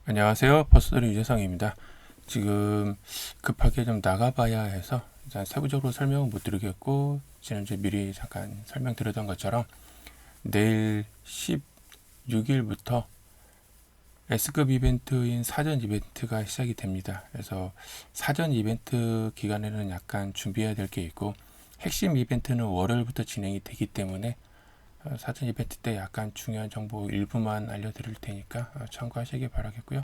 안녕하세요. 버스터리 유재상입니다. 지금 급하게 좀 나가봐야 해서 일단 세부적으로 설명은 못 드리겠고, 지난주에 미리 잠깐 설명드렸던 것처럼 내일 16일부터 S급 이벤트인 사전 이벤트가 시작이 됩니다. 그래서 사전 이벤트 기간에는 약간 준비해야 될 게 있고, 핵심 이벤트는 월요일부터 진행이 되기 때문에 사전 이벤트 때 약간 중요한 정보 일부만 알려드릴 테니까 참고하시기 바라겠고요.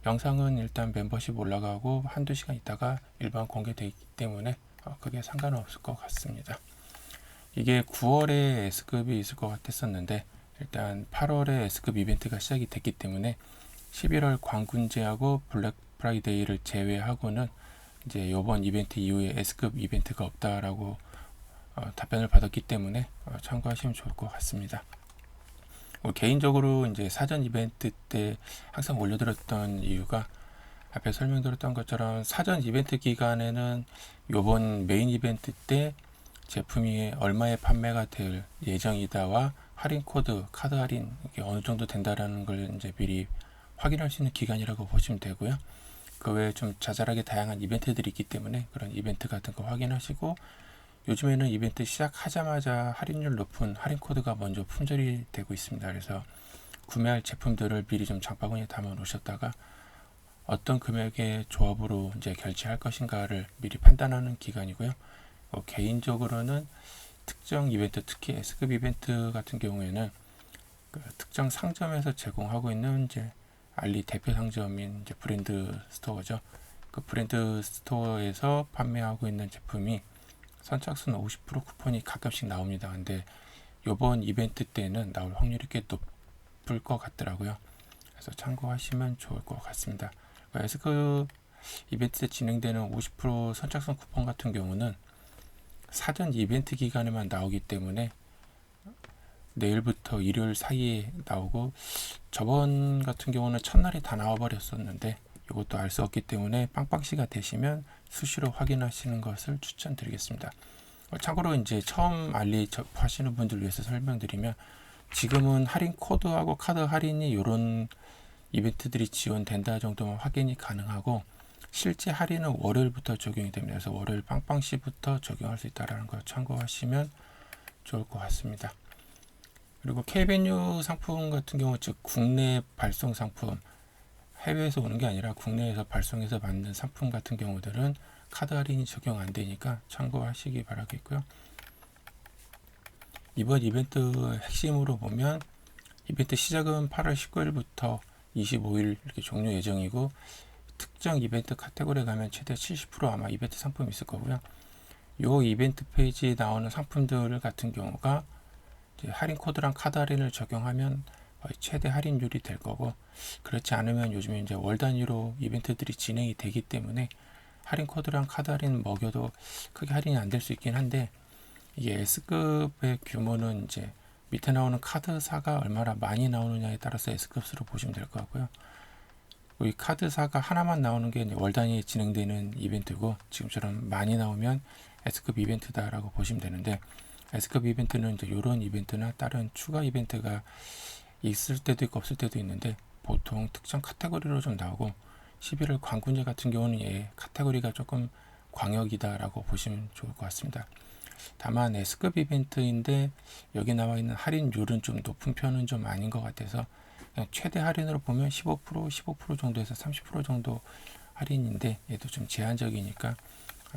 영상은 일단 멤버십 올라가고 한두 시간 있다가 일반 공개되기 때문에 그게 상관은 없을 것 같습니다. 이게 9월에 S급이 있을 것 같았었는데 일단 8월에 S급 이벤트가 시작이 됐기 때문에 11월 광군제하고 블랙 프라이데이를 제외하고는 이제 이번 이벤트 이후에 S급 이벤트가 없다라고 답변을 받았기 때문에 참고하시면 좋을 것 같습니다. 개인적으로 이제 사전 이벤트 때 항상 올려드렸던 이유가 앞에 설명드렸던 것처럼 사전 이벤트 기간에는 요번 메인 이벤트 때 제품이 얼마에 판매가 될 예정이다와 할인 코드, 카드 할인 이게 어느 정도 된다라는 걸 이제 미리 확인할 수 있는 기간이라고 보시면 되고요. 그 외에 좀 자잘하게 다양한 이벤트들이 있기 때문에 그런 이벤트 같은 거 확인하시고, 요즘에는 이벤트 시작하자마자 할인율 높은 할인 코드가 먼저 품절이 되고 있습니다. 그래서 구매할 제품들을 미리 좀 장바구니에 담아 놓으셨다가 어떤 금액의 조합으로 이제 결제할 것인가를 미리 판단하는 기간이고요. 개인적으로는 특정 이벤트, 특히 S급 이벤트 같은 경우에는 그 특정 상점에서 제공하고 있는 이제 알리 대표 상점인 이제 브랜드 스토어죠. 그 브랜드 스토어에서 판매하고 있는 제품이 선착순 50% 쿠폰이 가끔씩 나옵니다. 근데 이번 이벤트 때는 나올 확률이 꽤 높을 것 같더라고요. 그래서 참고하시면 좋을 것 같습니다. 그래서 그 이벤트 때 진행되는 50% 선착순 쿠폰 같은 경우는 사전 이벤트 기간에만 나오기 때문에 내일부터 일요일 사이에 나오고, 저번 같은 경우는 첫날이 다 나와버렸었는데 이것도 알 수 없기 때문에 빵빵시가 되시면 수시로 확인하시는 것을 추천드리겠습니다. 참고로 이제 처음 알리 접하시는 분들 위해서 설명드리면, 지금은 할인 코드하고 카드 할인이 이런 이벤트들이 지원된다 정도만 확인이 가능하고, 실제 할인은 월요일부터 적용이 됩니다. 그래서 월요일 빵빵시부터 적용할 수 있다는 걸 참고하시면 좋을 것 같습니다. 그리고 K베뉴 상품 같은 경우, 즉 국내 발송 상품, 해외에서 오는 게 아니라 국내에서 발송해서 만든 상품 같은 경우들은 카드 할인이 적용 안 되니까 참고하시기 바라겠고요. 이번 이벤트 핵심으로 보면 이벤트 시작은 8월 19일부터 25일 이렇게 종료 예정이고, 특정 이벤트 카테고리에 가면 최대 70% 아마 이벤트 상품이 있을 거고요. 요 이벤트 페이지에 나오는 상품들 같은 경우가 할인 코드랑 카드 할인을 적용하면 최대 할인율이 될 거고, 그렇지 않으면 요즘에 이제 월 단위로 이벤트들이 진행이 되기 때문에 할인 코드랑 카드 할인 먹여도 크게 할인이 안 될 수 있긴 한데, 이게 S급의 규모는 이제 밑에 나오는 카드사가 얼마나 많이 나오느냐에 따라서 S급수로 보시면 될 것 같고요. 이 카드사가 하나만 나오는 게 월 단위에 진행되는 이벤트고, 지금처럼 많이 나오면 S급 이벤트다라고 보시면 되는데, S급 이벤트는 이제 이런 이벤트나 다른 추가 이벤트가 있을 때도 있고 없을 때도 있는데, 보통 특정 카테고리로 좀 나오고, 11월 광군제 같은 경우는 카테고리가 조금 광역이다라고 보시면 좋을 것 같습니다. 다만 S급 이벤트인데 여기 나와 있는 할인율은 좀 높은 편은 좀 아닌 것 같아서, 그냥 최대 할인으로 보면 15% 정도에서 30% 정도 할인인데, 얘도 좀 제한적이니까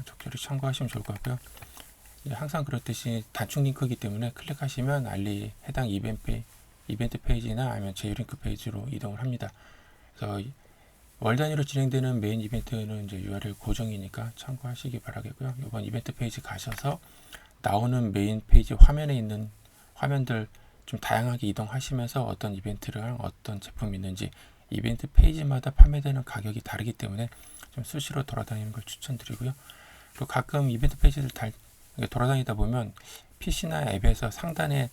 적절히 참고하시면 좋을 것 같고요. 항상 그렇듯이 단축 링크이기 때문에 클릭하시면 알리 해당 이벤트 페이지나 아니면 제휴링크 페이지로 이동을 합니다. 그래서 월 단위로 진행되는 메인 이벤트는 이제 URL 고정이니까 참고하시기 바라겠고요. 이번 이벤트 페이지 가셔서 나오는 메인 페이지 화면에 있는 화면들 좀 다양하게 이동하시면서 어떤 이벤트랑 어떤 제품이 있는지, 이벤트 페이지마다 판매되는 가격이 다르기 때문에 좀 수시로 돌아다니는 걸 추천드리고요. 그리고 가끔 이벤트 페이지를 돌아다니다 보면 PC나 앱에서 상단에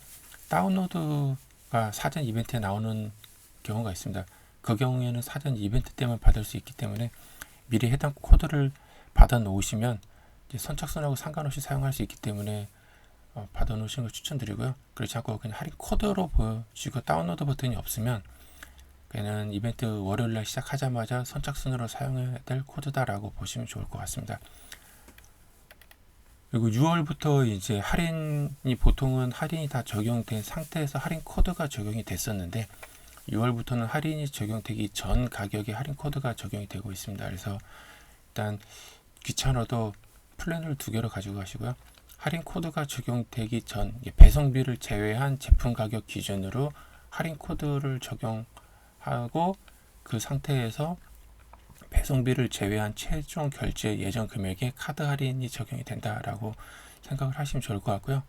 다운로드가 사전 이벤트에 나오는 경우가 있습니다. 그 경우에는 사전 이벤트 때만 받을 수 있기 때문에 미리 해당 코드를 받아 놓으시면 선착순하고 상관없이 사용할 수 있기 때문에 받아 놓으시는 걸 추천드리고요. 그렇지 않고 그냥 할인 코드로 보시고 다운로드 버튼이 없으면 얘는 이벤트 월요일날 시작하자마자 선착순으로 사용해야 될 코드다라고 보시면 좋을 것 같습니다. 그리고 6월부터 이제 할인이 보통은 할인이 다 적용된 상태에서 할인 코드가 적용이 됐었는데 6월부터는 할인이 적용되기 전 가격에 할인 코드가 적용이 되고 있습니다. 그래서 일단 귀찮아도 플랜을 2개로 가지고 가시고요. 할인 코드가 적용되기 전 배송비를 제외한 제품 가격 기준으로 할인 코드를 적용하고 그 상태에서 배송비를 제외한 최종 결제 예정 금액에 카드 할인이 적용이 된다라고 생각을 하시면 좋을 것 같고요.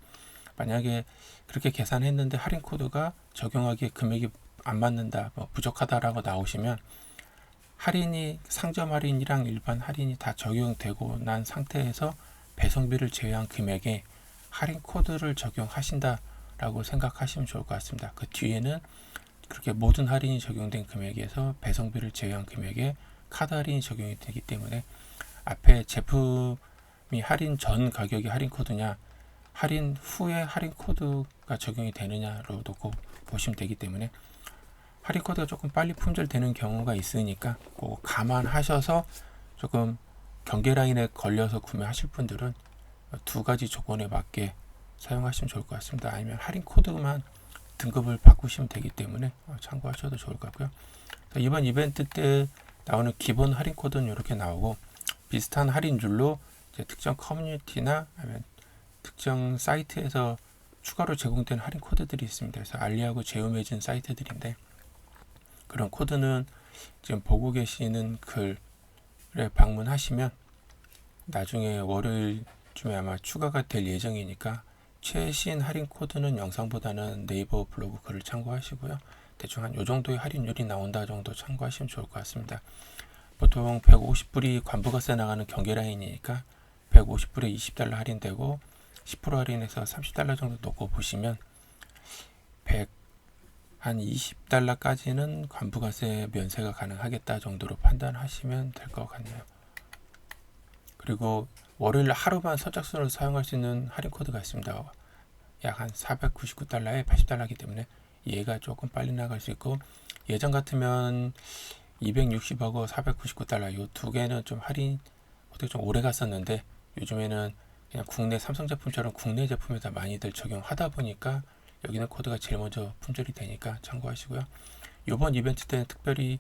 만약에 그렇게 계산했는데 할인 코드가 적용하기에 금액이 안 맞는다, 부족하다라고 나오시면 할인이 상점 할인이랑 일반 할인이 다 적용되고 난 상태에서 배송비를 제외한 금액에 할인 코드를 적용하신다라고 생각하시면 좋을 것 같습니다. 그 뒤에는 그렇게 모든 할인이 적용된 금액에서 배송비를 제외한 금액에 카드 할인이 적용이 되기 때문에 앞에 제품이 할인 전 가격이 할인 코드냐 할인 후에 할인 코드가 적용이 되느냐로 놓고 보시면 되기 때문에 할인 코드가 조금 빨리 품절되는 경우가 있으니까 꼭 감안하셔서 조금 경계 라인에 걸려서 구매하실 분들은 2가지 조건에 맞게 사용하시면 좋을 것 같습니다. 아니면 할인 코드만 등급을 바꾸시면 되기 때문에 참고하셔도 좋을 것 같고요. 이번 이벤트 때 나오는 기본 할인 코드는 이렇게 나오고 비슷한 할인율로 이제 특정 커뮤니티나 아니면 특정 사이트에서 추가로 제공된 할인 코드들이 있습니다. 그래서 알리하고 제휴맺은 사이트들인데 그런 코드는 지금 보고 계시는 글에 방문하시면 나중에 월요일쯤에 아마 추가가 될 예정이니까 최신 할인 코드는 영상보다는 네이버 블로그 글을 참고하시고요. 대충 한 요 정도의 할인율이 나온다 정도 참고하시면 좋을 것 같습니다. 보통 150불이 관부가세 나가는 경계 라인이니까 150불에 $20 할인되고 10% 할인해서 $30 정도 놓고 보시면 한 $20까지는 관부가세 면세가 가능하겠다 정도로 판단하시면 될 것 같네요. 그리고 월요일 하루만 선착순으로 사용할 수 있는 할인 코드가 있습니다. 약 한 $499에 $80이기 때문에 얘가 조금 빨리 나갈 수 있고 예전 같으면 260하고 $499 이 2개는 좀 할인 어떻게 좀 오래 갔었는데 요즘에는 그냥 국내 삼성 제품처럼 국내 제품에다 많이들 적용하다 보니까 여기는 코드가 제일 먼저 품절이 되니까 참고하시고요. 이번 이벤트 때는 특별히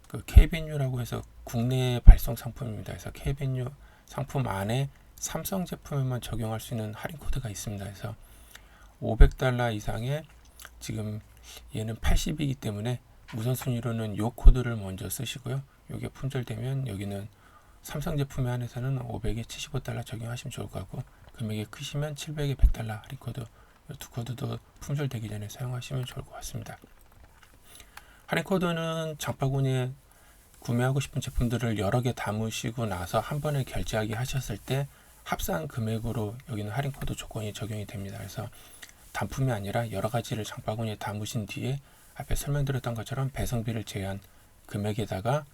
그 K벤유라고 해서 국내 발송 상품입니다. 그래서 K벤유 상품 안에 삼성 제품에만 적용할 수 있는 할인 코드가 있습니다. 그래서 $500 이상의 지금 얘는 80이기 때문에 우선순위로는 이 코드를 먼저 쓰시고요. 이게 품절되면 여기는 삼성 제품에 한해서는 500에 $75 적용하시면 좋을 것 같고 금액이 크시면 700에 $100 할인 코드 이 2코드도 품절되기 전에 사용하시면 좋을 것 같습니다. 할인 코드는 장바구니에 구매하고 싶은 제품들을 여러 개 담으시고 나서 한 번에 결제하기 하셨을 때 합산 금액으로 여기는 할인 코드 조건이 적용이 됩니다. 그래서 단품이 아니라 여러 가지를 장바구니에 담으신 뒤에 앞에 설명드렸던 것처럼 배송비를 제외한 금액에다가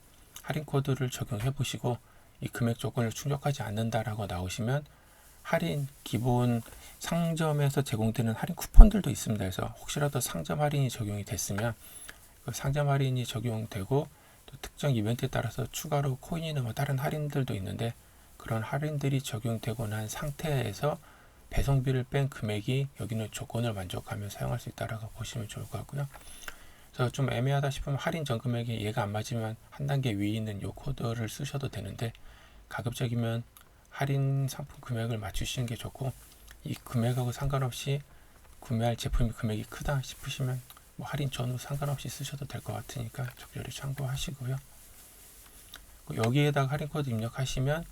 할인 코드를 적용해 보시고 이 금액 조건을 충족하지 않는다라고 나오시면 할인 기본 상점에서 제공되는 할인 쿠폰들도 있습니다. 그래서 혹시라도 상점 할인이 적용이 됐으면 그 상점 할인이 적용되고 또 특정 이벤트에 따라서 추가로 코인이나 뭐 다른 할인들도 있는데 그런 할인들이 적용되고 난 상태에서 배송비를 뺀 금액이 여기는 조건을 만족하면 사용할 수 있다라고 보시면 좋을 것 같고요. 그래서 좀 애매하다 싶으면 할인 전 금액이 얘가 안 맞으면 한 단계 위에 있는 이 코드를 쓰셔도 되는데 가급적이면 할인 상품 금액을 맞추시는 게 좋고 이 금액하고 상관없이 구매할 제품의 금액이 크다 싶으시면 뭐 할인 전후 상관없이 쓰셔도 될 것 같으니까 적절히 참고하시고요. 여기에다가 할인 코드 입력하시면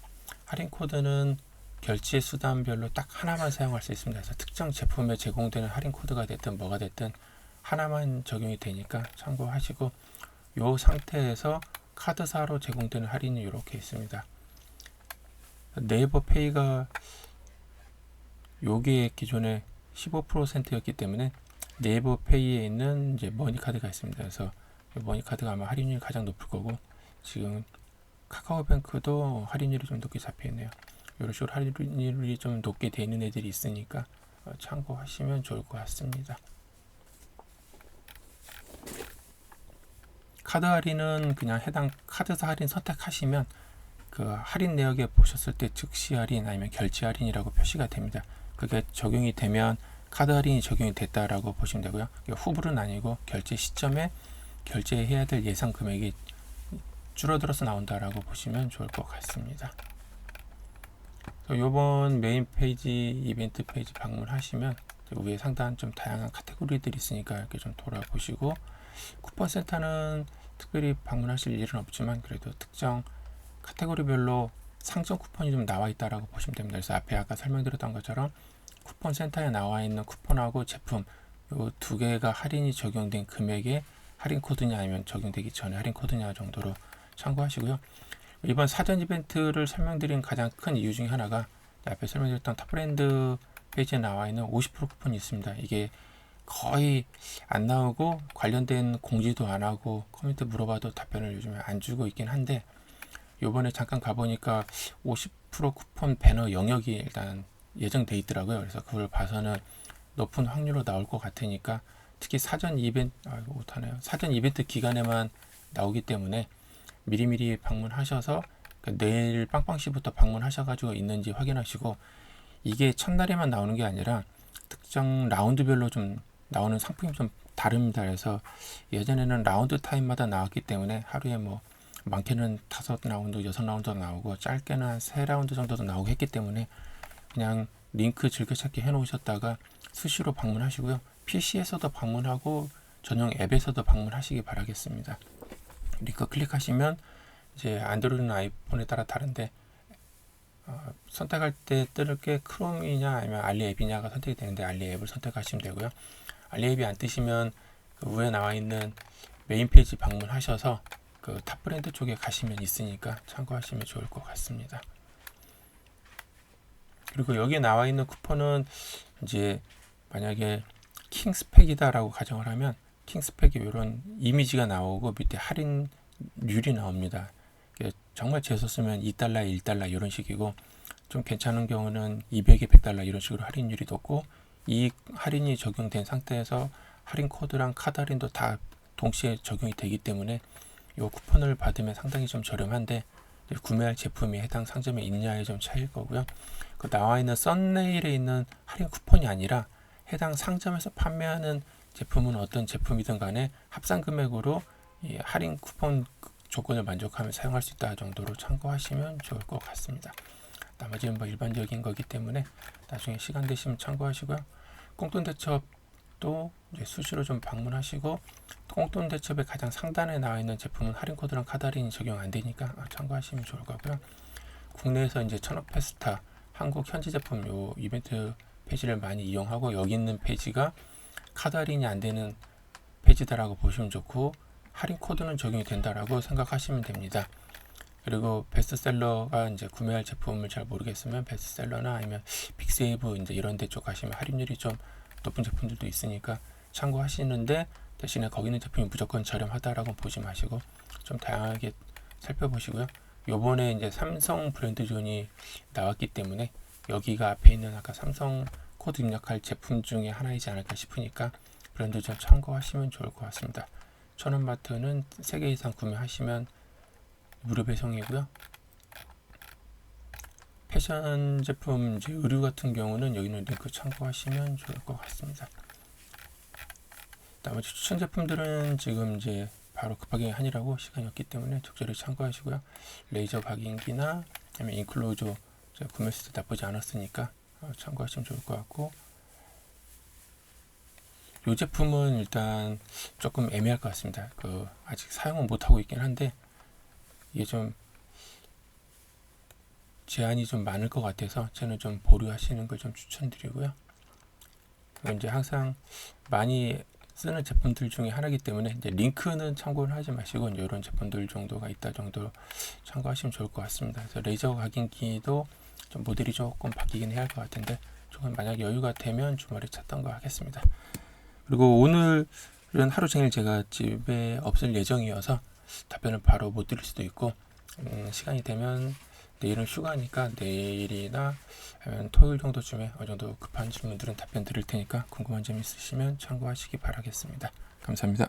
할인 코드는 결제 수단별로 딱 하나만 사용할 수 있습니다. 그래서 특정 제품에 제공되는 할인 코드가 됐든 뭐가 됐든 하나만 적용이 되니까 참고하시고 이 상태에서 카드사로 제공되는 할인이 이렇게 있습니다. 네이버 페이가 요게 기존에 15%였기 때문에 네이버 페이에 있는 이제 머니카드가 있습니다. 그래서 머니카드가 아마 할인율이 가장 높을 거고 지금 카카오뱅크도 할인율이 좀 높게 잡혀 있네요. 이런 식으로 할인율이 좀 높게 되어 있는 애들이 있으니까 참고하시면 좋을 것 같습니다. 카드 할인은 그냥 해당 카드사 할인 선택하시면 그 할인 내역에 보셨을 때 즉시 할인 아니면 결제 할인이라고 표시가 됩니다. 그게 적용이 되면 카드 할인이 적용이 됐다라고 보시면 되고요. 후불은 아니고 결제 시점에 결제해야 될 예상 금액이 줄어들어서 나온다라고 보시면 좋을 것 같습니다. 이번 메인 페이지 이벤트 페이지 방문하시면 위에 상단 좀 다양한 카테고리들이 있으니까 이렇게 좀 돌아보시고, 쿠폰 센터는 특별히 방문하실 일은 없지만 그래도 특정 카테고리별로 상점 쿠폰이 좀 나와 있다라고 보시면 됩니다. 그래서 앞에 아까 설명드렸던 것처럼 쿠폰 센터에 나와 있는 쿠폰하고 제품 요 두 개가 할인이 적용된 금액에 할인 코드냐 아니면 적용되기 전에 할인 코드냐 정도로 참고하시고요. 이번 사전 이벤트를 설명드린 가장 큰 이유 중에 하나가 앞에 설명드렸던 탑브랜드 페이지에 나와 있는 50% 쿠폰이 있습니다. 이게 거의 안 나오고 관련된 공지도 안 하고 커뮤니티 물어봐도 답변을 요즘에 안 주고 있긴 한데, 요번에 잠깐 가보니까 50% 쿠폰 배너 영역이 일단 예정돼 있더라고요. 그래서 그걸 봐서는 높은 확률로 나올 것 같으니까, 특히 사전 이벤트 사전 이벤트 기간에만 나오기 때문에 미리미리 방문하셔서 내일 빵빵시부터 방문하셔가지고 있는지 확인하시고, 이게 첫날에만 나오는 게 아니라 특정 라운드별로 좀 나오는 상품이 좀 다릅니다. 그래서 예전에는 라운드 타임마다 나왔기 때문에 하루에 뭐 많게는 5라운드, 6라운드 나오고 짧게는 한 3라운드 정도도 나오고 했기 때문에 그냥 링크 즐겨찾기 해놓으셨다가 수시로 방문하시고요. PC에서도 방문하고 전용 앱에서도 방문하시기 바라겠습니다. 링크 클릭하시면 이제 안드로이드나 아이폰에 따라 다른데 선택할 때 뜰 게 크롬이냐 아니면 알리 앱이냐가 선택이 되는데 알리 앱을 선택하시면 되고요. 알리 앱이 안 뜨시면 그 위에 나와 있는 메인 페이지 방문하셔서 그 탑 브랜드 쪽에 가시면 있으니까 참고하시면 좋을 것 같습니다. 그리고 여기에 나와 있는 쿠폰은 이제 만약에 킹스펙이다라고 가정을 하면 킹스펙이 이런 이미지가 나오고 밑에 할인율이 나옵니다. 정말 재수없으면 2달러, 1달러 이런 식이고, 좀 괜찮은 경우는 200에 100달러 이런 식으로 할인율이 높고, 이 할인이 적용된 상태에서 할인 코드랑 카드 할인도 다 동시에 적용이 되기 때문에 이 쿠폰을 받으면 상당히 좀 저렴한데, 구매할 제품이 해당 상점에 있냐에 좀 차이일 거고요. 그 나와 있는 썸네일에 있는 할인 쿠폰이 아니라 해당 상점에서 판매하는 제품은 어떤 제품이든 간에 합산 금액으로 이 할인 쿠폰 조건을 만족하면 사용할 수 있다 정도로 참고하시면 좋을 것 같습니다. 나머지는 뭐 일반적인 거기 때문에 나중에 시간 되시면 참고하시고요. 꽁돈 대첩도 이제 수시로 좀 방문하시고, 꽁돈 대첩의 가장 상단에 나와 있는 제품은 할인 코드랑 카드 할인이 적용 안 되니까 참고하시면 좋을 거고요. 국내에서 이제 천억 페스타 한국 현지 제품 요 이벤트 페이지를 많이 이용하고, 여기 있는 페이지가 카드 할인이 안 되는 페이지다라고 보시면 좋고, 할인 코드는 적용이 된다라고 생각하시면 됩니다. 그리고 베스트셀러가 이제 구매할 제품을 잘 모르겠으면 베스트셀러나 아니면 빅세이브 이제 이런 데 쪽 가시면 할인율이 좀 높은 제품들도 있으니까 참고하시는데, 대신에 거기 있는 제품이 무조건 저렴하다라고 보지 마시고 좀 다양하게 살펴보시고요. 요번에 이제 삼성 브랜드 존이 나왔기 때문에 여기가 앞에 있는 아까 삼성 코드 입력할 제품 중에 하나이지 않을까 싶으니까 브랜드 존 참고하시면 좋을 것 같습니다. 천원마트는 3개 이상 구매하시면 무료 배송이고요. 패션 제품 이제 의류 같은 경우는 여기는 링크 참고하시면 좋을 것 같습니다. 나머지 추천 제품들은 지금 이제 바로 급하게 하느라고 시간이 없기 때문에 적절히 참고하시고요. 레이저 각인기나 아니면 인클로저 구매했을 때 나쁘지 않았으니까 참고하시면 좋을 것 같고, 이 제품은 일단 조금 애매할 것 같습니다. 아직 사용은 못하고 있긴 한데 이게 좀 제한이 좀 많을 것 같아서 저는 좀 보류하시는 걸 좀 추천드리고요. 이제 항상 많이 쓰는 제품들 중에 하나이기 때문에 이제 링크는 참고를 하지 마시고 이런 제품들 정도가 있다 정도로 참고하시면 좋을 것 같습니다. 그래서 레이저 각인기도 좀 모델이 조금 바뀌긴 해야 할 것 같은데, 조금 만약 여유가 되면 주말에 찾던 거 하겠습니다. 그리고 오늘은 하루 종일 제가 집에 없을 예정이어서 답변을 바로 못 드릴 수도 있고, 시간이 되면 내일은 휴가니까 내일이나 아니면 토요일 정도쯤에 어느 정도 급한 질문들은 답변 드릴 테니까 궁금한 점 있으시면 참고하시기 바라겠습니다. 감사합니다.